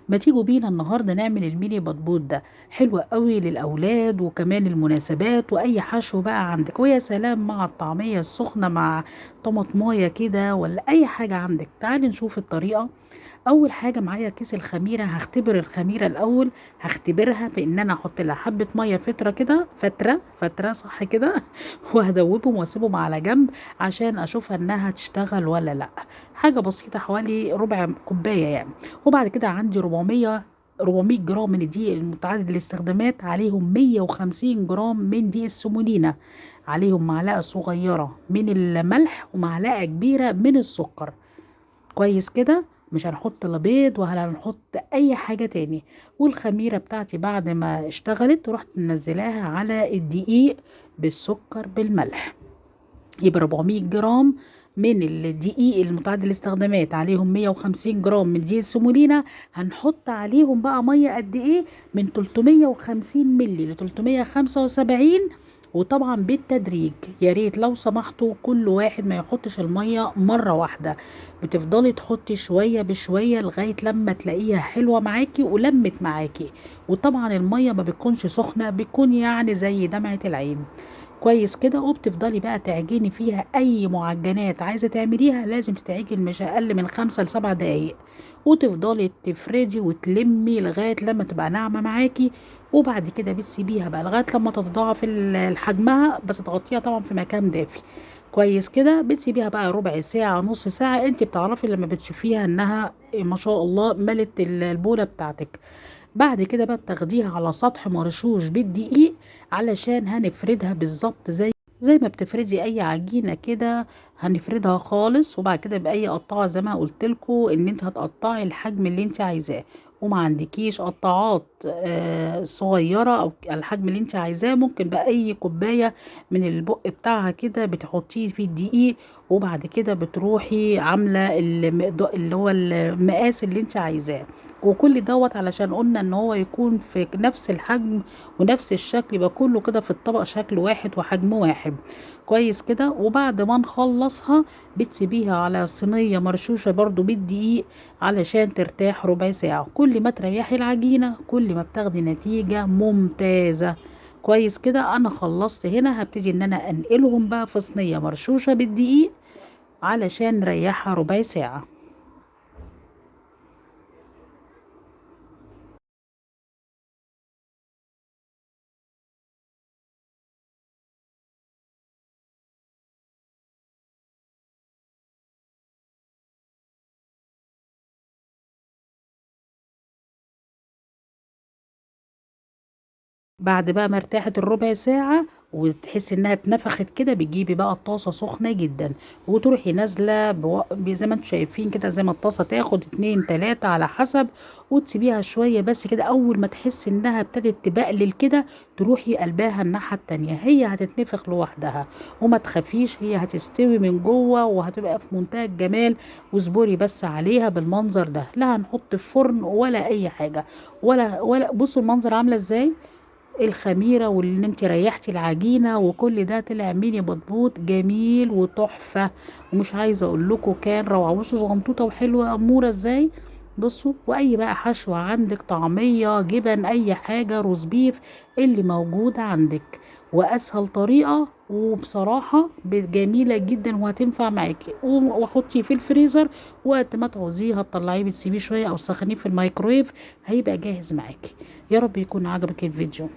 ما تيجوا بينا النهارده نعمل الميني بطبوط ده. حلو قوي للاولاد وكمان المناسبات واي حشو بقى عندك، ويا سلام مع الطعميه السخنه مع طماطمايه كده ولا اي حاجه عندك. تعالي نشوف الطريقه. اول حاجه معايا كيس الخميره، هختبر الخميره الاول. هختبرها بان انا احط لها حبه ميه فتره كده، فتره صح كده وهدوبهم واسيبهم على جنب عشان اشوفها انها تشتغل ولا لا. حاجه بسيطه حوالي ربع كوبايه يعني. وبعد كده عندي 400 جرام من الدقيق المتعدد الاستخدامات، عليهم 150 جرام من دقيق السمولينا، عليهم معلقه صغيره من الملح ومعلقه كبيره من السكر. كويس كده. مش هنحط لا بيض ولا هنحط اي حاجة تاني. والخميرة بتاعتي بعد ما اشتغلت رحت منزلاها على الدقيق بالسكر بالملح. يبقى 400 جرام من الدقيق المتعدد الاستخدامات، عليهم 150 جرام من دقيق السمولينا. هنحط عليهم بقى ميه قد ايه؟ من 350 ملي ل 375. وطبعا بالتدريج، يا ريت لو سمحتوا كل واحد ما يحطش الميه مره واحده. بتفضلي تحطي شويه بشويه لغايه لما تلاقيها حلوه معاكي ولمت معاكي. وطبعا الميه ما بتكونش سخنه، بتكون يعني زي دمعه العين. كويس كده. وبتفضلي بقى تعجني فيها اي معجنات عايزه تعمليها، لازم تتعجن مش اقل من 5 ل7 دقايق. وتفضلي تفردي وتلمي لغايه لما تبقى ناعمه معاكي. وبعد كده بتسيبيها بقى لغايه لما تتضاعف حجمها، بس تغطيها طبعا في مكان دافي. كويس كده. بتسيبيها بقى ربع ساعه نص ساعه، انت بتعرفي لما بتشوفيها انها ما شاء الله ملت البوله بتاعتك. بعد كده بقى بتاخديها على سطح مرشوش بالدقيق علشان هنفردها بالظبط زي ما بتفردي اي عجينه كده. هنفردها خالص. وبعد كده باي قطاعه زي ما قلت لكم ان انت هتقطعي الحجم اللي انت عايزاه. وما عندكيش قطاعات صغيره او الحجم اللي انت عايزاه، ممكن باي كوبايه من البق بتاعها كده بتحطيه في الدقيق. وبعد كده بتروحي عامله اللي هو المقاس اللي انت عايزاه. وكل دوت علشان قلنا ان هو يكون في نفس الحجم ونفس الشكل، يبقى كله كده في الطبق شكل واحد وحجم واحد. كويس كده. وبعد ما نخلصها بتسيبيها على صينية مرشوشة برضو بالدقيق علشان ترتاح ربع ساعة. كل ما تريحي العجينة كل ما بتاخدي نتيجة ممتازة. كويس كده. انا خلصت هنا، هبتدي ان انا انقلهم بقى في صينية مرشوشة بالدقيق علشان نريحها ربع ساعة. بعد بقى ما ارتاحت الربع ساعة وتحسي انها اتنفخت كده، بتجيبي بقى الطاسة سخنة جدا وتروحي نازلة زي ما انتم شايفين كده، زي ما الطاسة تاخد 2 3 على حسب. وتسيبيها شوية بس كده. اول ما تحسي انها ابتدت تبقلل كده، تروحي قلباها الناحية التانية، هي هتتنفخ لوحدها. وما تخافيش، هي هتستوي من جوه وهتبقى في منتهى الجمال. واصبري بس عليها بالمنظر ده، لا هنحط في فرن ولا اي حاجة. ولا بصوا المنظر عاملة ازاي. الخميرة واللي انت ريحتي العجينة وكل ده طلع ميني بطبوط جميل وتحفة. ومش عايزة اقول لكم كان روعة. بصوا صغنطوطة وحلوة امورة ازاي. بصوا. واي بقى حشوة عندك، طعمية جبن اي حاجة روز بيف اللي موجود عندك. واسهل طريقة وبصراحة جميلة جدا وهتنفع معاكي. وحطيه في الفريزر، وقت ما تعوزيه هتطلعيه بتسيبيه شوية او تسخنيه في الميكرويف، هيبقى جاهز معاكي. يا رب يكون عجبك الفيديو.